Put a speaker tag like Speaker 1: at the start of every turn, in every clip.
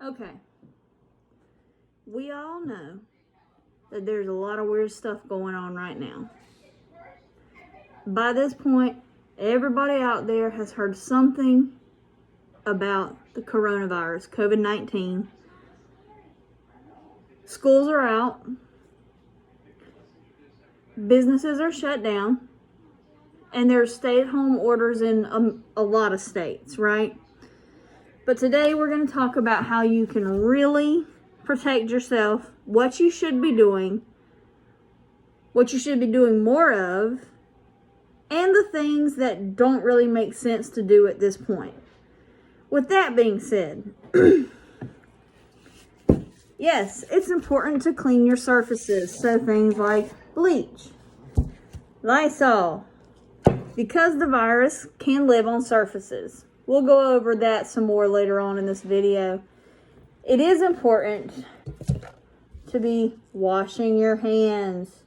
Speaker 1: Okay. We all know that there's a lot of weird stuff going on right now. By this point, everybody out there has heard something about the coronavirus, COVID-19. Schools are out. Businesses are shut down. And there's stay-at-home orders in a lot of states, right? But today we're going to talk about how you can really protect yourself, what you should be doing, what you should be doing more of, and the things that don't really make sense to do at this point. With that being said, yes, it's important to clean your surfaces. So things like bleach, Lysol, because the virus can live on surfaces. We'll go over that some more later on in this video. It is important to be washing your hands.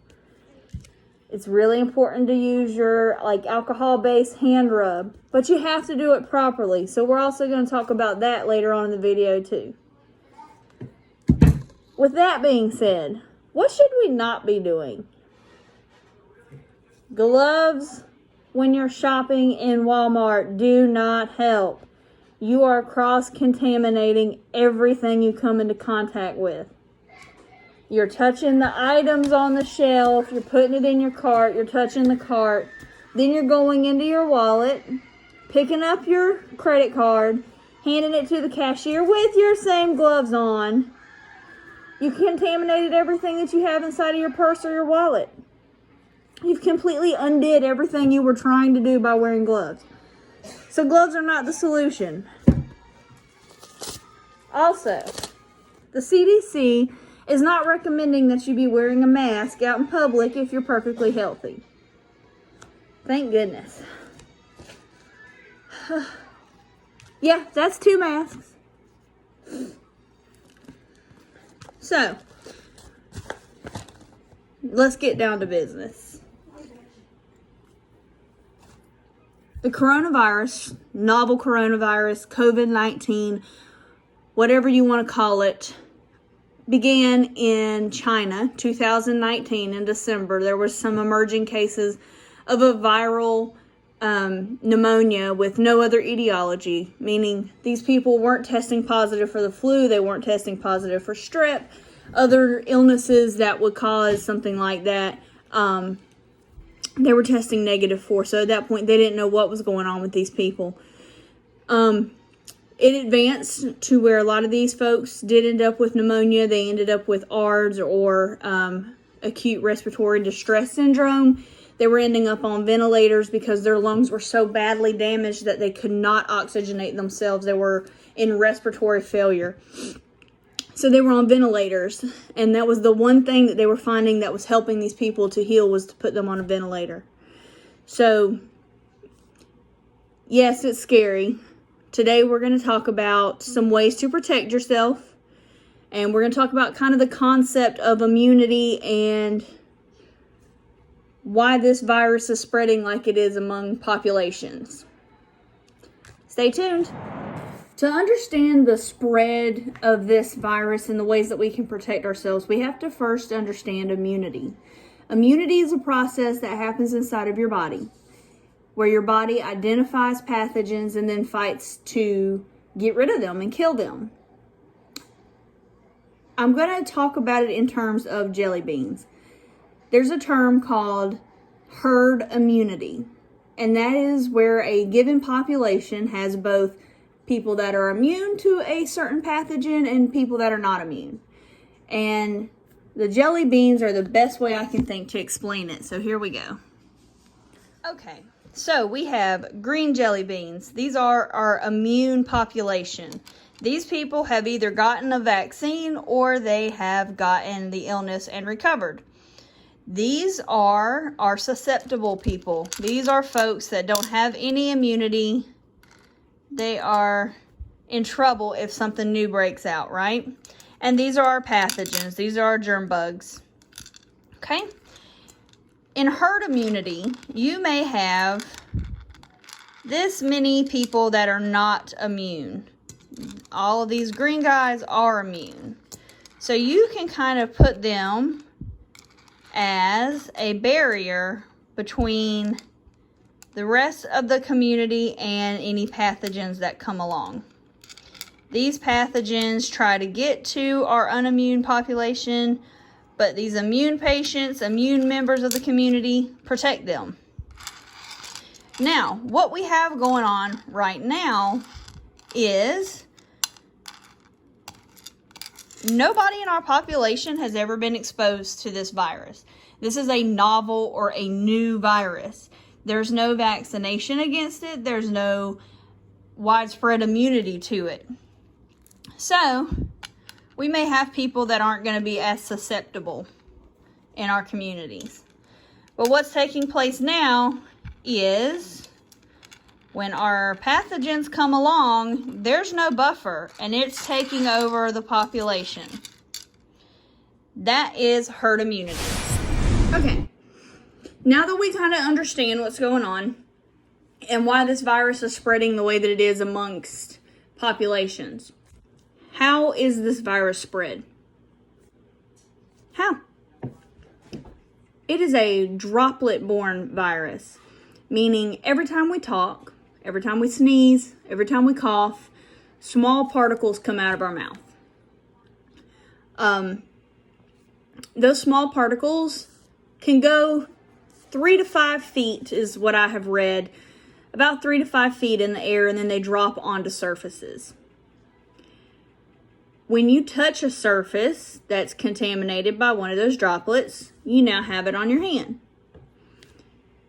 Speaker 1: It's really important to use your alcohol-based hand rub, but you have to do it properly. So we're also going to talk about that later on in the video too. With that being said, what should we not be doing? Gloves when you're shopping in Walmart do not help. You are cross-contaminating everything you come into contact with. You're touching the items on the shelf, you're putting it in your cart, you're touching the cart, then you're going into your wallet, picking up your credit card, handing it to the cashier with your same gloves on. You contaminated everything that you have inside of your purse or your wallet. You've completely undid everything you were trying to do by wearing gloves. So gloves are not the solution. Also, the CDC is not recommending that you be wearing a mask out in public if you're perfectly healthy. Thank goodness. Yeah, that's 2 masks. So, let's get down to business. The coronavirus, novel coronavirus, COVID-19, whatever you want to call it, began in China, 2019 in December. There were some emerging cases of a viral pneumonia with no other etiology, meaning these people weren't testing positive for the flu, they weren't testing positive for strep, other illnesses that would cause something like that. They were testing negative for. So at that point, they didn't know what was going on with these people. It advanced to where a lot of these folks did end up with pneumonia. They ended up with ARDS or acute respiratory distress syndrome. They were ending up on ventilators because their lungs were so badly damaged that they could not oxygenate themselves. They were in respiratory failure. So they were on ventilators, and that was the one thing that they were finding that was helping these people to heal, was to put them on a ventilator. So, yes, it's scary. Today we're going to talk about some ways to protect yourself, and we're going to talk about kind of the concept of immunity and why this virus is spreading like it is among populations. Stay tuned. To understand the spread of this virus and the ways that we can protect ourselves, we have to first understand immunity. Immunity is a process that happens inside of your body, where your body identifies pathogens and then fights to get rid of them and kill them. I'm going to talk about it in terms of jelly beans. There's a term called herd immunity, and that is where a given population has both people that are immune to a certain pathogen and people that are not immune. And the jelly beans are the best way I can think to explain it. So here we go. Okay, so we have green jelly beans. These are our immune population. These people have either gotten a vaccine or they have gotten the illness and recovered. These are our susceptible people. These are folks that don't have any immunity. They are in trouble if something new breaks out, right? And these are our pathogens. These are our germ bugs. Okay? In herd immunity, you may have this many people that are not immune. All of these green guys are immune. So you can kind of put them as a barrier between the rest of the community and any pathogens that come along. These pathogens try to get to our unimmune population, but these immune patients, immune members of the community, protect them. Now, what we have going on right now is nobody in our population has ever been exposed to this virus. This is a novel or a new virus. There's no vaccination against it. There's no widespread immunity to it. So, we may have people that aren't going to be as susceptible in our communities. But what's taking place now is when our pathogens come along, there's no buffer and it's taking over the population. That is herd immunity. Okay. Now that we kind of understand what's going on and why this virus is spreading the way that it is amongst populations, how is this virus spread? How? It is a droplet-borne virus, meaning every time we talk, every time we sneeze, every time we cough, small particles come out of our mouth. Those small particles can go 3 to 5 feet is what I have read, about 3 to 5 feet in the air, and then they drop onto surfaces. When you touch a surface that's contaminated by one of those droplets, you now have it on your hand.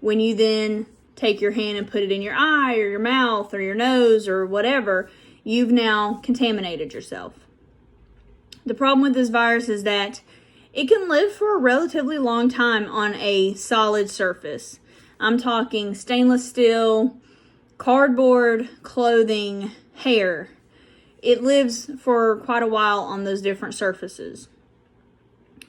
Speaker 1: When you then take your hand and put it in your eye or your mouth or your nose or whatever, you've now contaminated yourself. The problem with this virus is that it can live for a relatively long time on a solid surface. I'm talking stainless steel, cardboard, clothing, hair. It lives for quite a while on those different surfaces.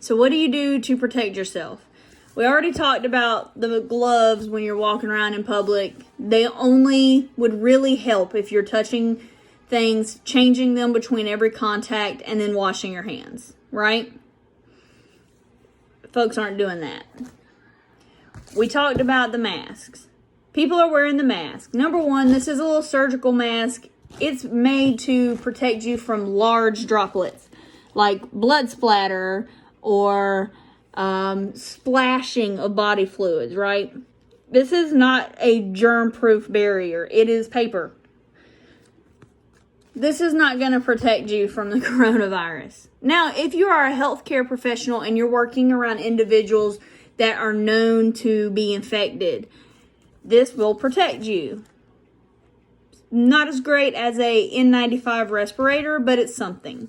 Speaker 1: So what do you do to protect yourself? We already talked about the gloves when you're walking around in public. They only would really help if you're touching things, changing them between every contact, and then washing your hands, right? Folks aren't doing that. We talked about the masks. People are wearing the mask. Number one, this is a little surgical mask. It's made to protect you from large droplets, like blood splatter or splashing of body fluids, right? This is not a germ-proof barrier. It is paper. This is not going to protect you from the coronavirus. Now, if you are a healthcare professional and you're working around individuals that are known to be infected, this will protect you. Not as great as a N95 respirator, but it's something.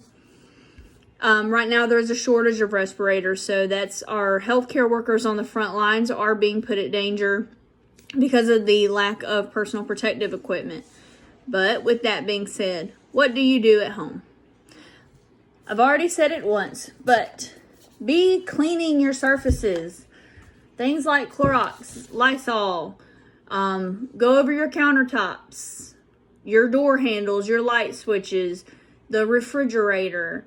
Speaker 1: Right now, there's a shortage of respirators, so that's our healthcare workers on the front lines are being put at danger because of the lack of personal protective equipment. But with that being said, what do you do at home? I've already said it once, but be cleaning your surfaces. Things like Clorox, Lysol, go over your countertops, your door handles, your light switches, the refrigerator,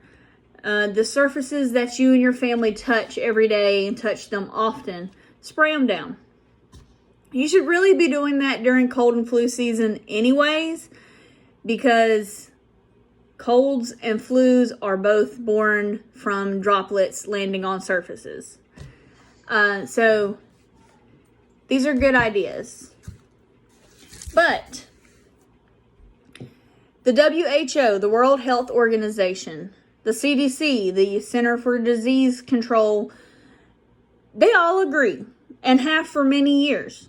Speaker 1: the surfaces that you and your family touch every day and touch them often, spray them down. You should really be doing that during cold and flu season anyways, because colds and flus are both born from droplets landing on surfaces. So these are good ideas. But the WHO, the World Health Organization, the CDC, the Center for Disease Control, they all agree, and have for many years,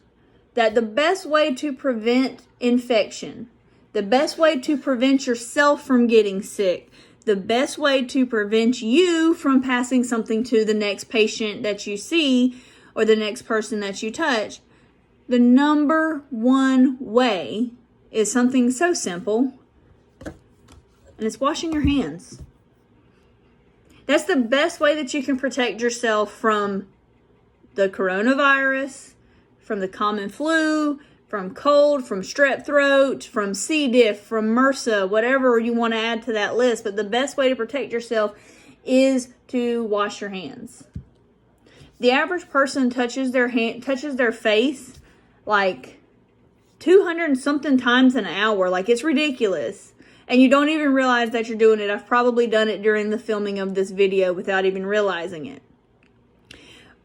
Speaker 1: that the best way to prevent infection, the best way to prevent yourself from getting sick, the best way to prevent you from passing something to the next patient that you see or the next person that you touch, the number one way is something so simple, and it's washing your hands. That's the best way that you can protect yourself from the coronavirus, from the common flu, from cold, from strep throat, from C. diff, from MRSA, whatever you want to add to that list. But the best way to protect yourself is to wash your hands. The average person touches their face like 200 and something times an hour. Like, it's ridiculous. And you don't even realize that you're doing it. I've probably done it during the filming of this video without even realizing it.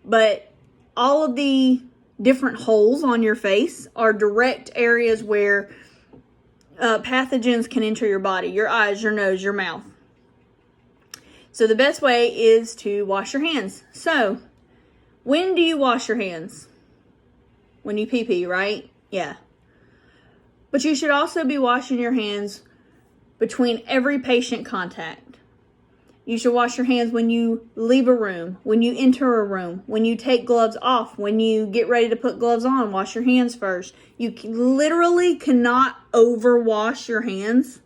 Speaker 1: But all of the different holes on your face are direct areas where pathogens can enter your body, your eyes, your nose, your mouth. So the best way is to wash your hands. So, when do you wash your hands? When you pee-pee, right? Yeah. But you should also be washing your hands between every patient contact. You should wash your hands when you leave a room, when you enter a room, when you take gloves off, when you get ready to put gloves on, wash your hands first. You literally cannot overwash your hands.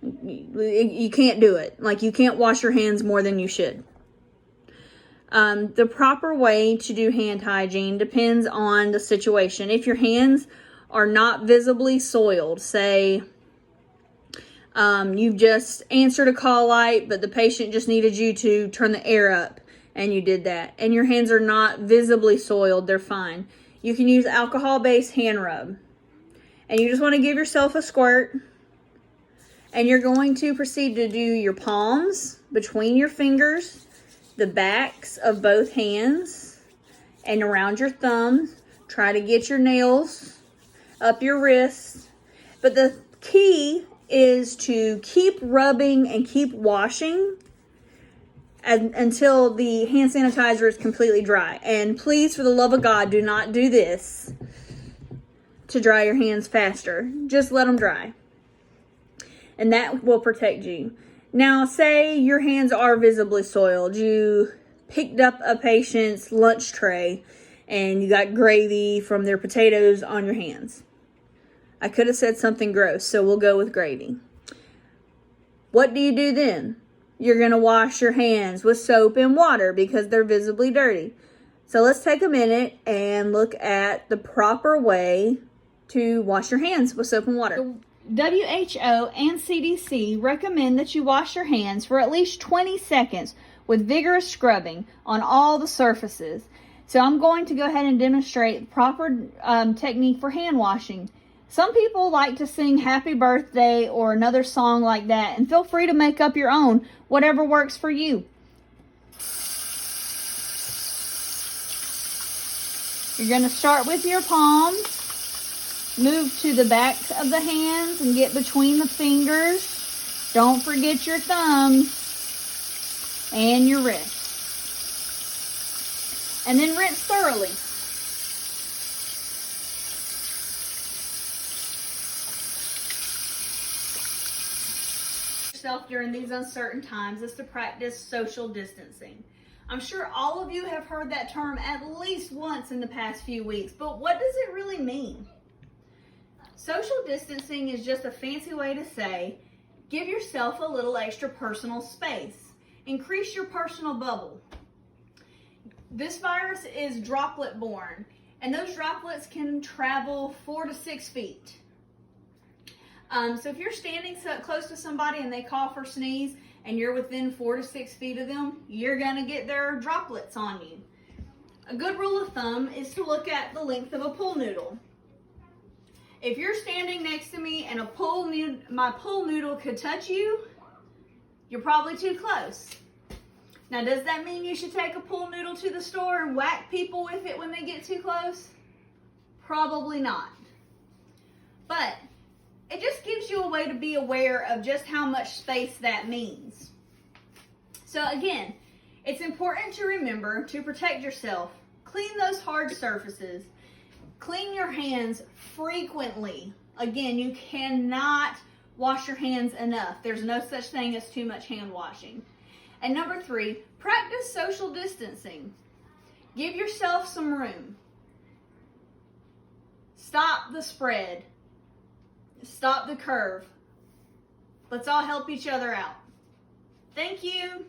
Speaker 1: You can't do it. Like, you can't wash your hands more than you should. The proper way to do hand hygiene depends on the situation. If your hands are not visibly soiled, say you've just answered a call light, but the patient just needed you to turn the air up, and you did that, and your hands are not visibly soiled, they're fine. You can use alcohol-based hand rub. And you just want to give yourself a squirt, and you're going to proceed to do your palms between your fingers, the backs of both hands, and around your thumbs. Try to get your nails up your wrists. But the key is to keep rubbing and keep washing until the hand sanitizer is completely dry. And please, for the love of God, do not do this to dry your hands faster. Just let them dry. And that will protect you. Now, say your hands are visibly soiled. You picked up a patient's lunch tray and you got gravy from their potatoes on your hands. I could have said something gross, so we'll go with gravy. What do you do then? You're going to wash your hands with soap and water because they're visibly dirty. So let's take a minute and look at the proper way to wash your hands with soap and water. The WHO and CDC recommend that you wash your hands for at least 20 seconds with vigorous scrubbing on all the surfaces. So I'm going to go ahead and demonstrate the proper technique for hand washing. Some people like to sing happy birthday or another song like that, and feel free to make up your own, whatever works for you. You're going to start with your palms, move to the backs of the hands and get between the fingers. Don't forget your thumbs and your wrists. And then rinse thoroughly. During these uncertain times is to practice social distancing. I'm sure all of you have heard that term at least once in the past few weeks, but what does it really mean? Social distancing is just a fancy way to say, give yourself a little extra personal space. Increase your personal bubble. This virus is droplet borne, and those droplets can travel 4 to 6 feet. So if you're standing so close to somebody and they cough or sneeze and you're within 4 to 6 feet of them, you're going to get their droplets on you. A good rule of thumb is to look at the length of a pool noodle. If you're standing next to me and my pool noodle could touch you, you're probably too close. Now, does that mean you should take a pool noodle to the store and whack people with it when they get too close? Probably not. But it just gives you a way to be aware of just how much space that means. So again, it's important to remember to protect yourself. Clean those hard surfaces. Clean your hands frequently. Again, you cannot wash your hands enough. There's no such thing as too much hand washing. And number 3, practice social distancing. Give yourself some room. Stop the spread. Stop the curve. Let's all help each other out. Thank you.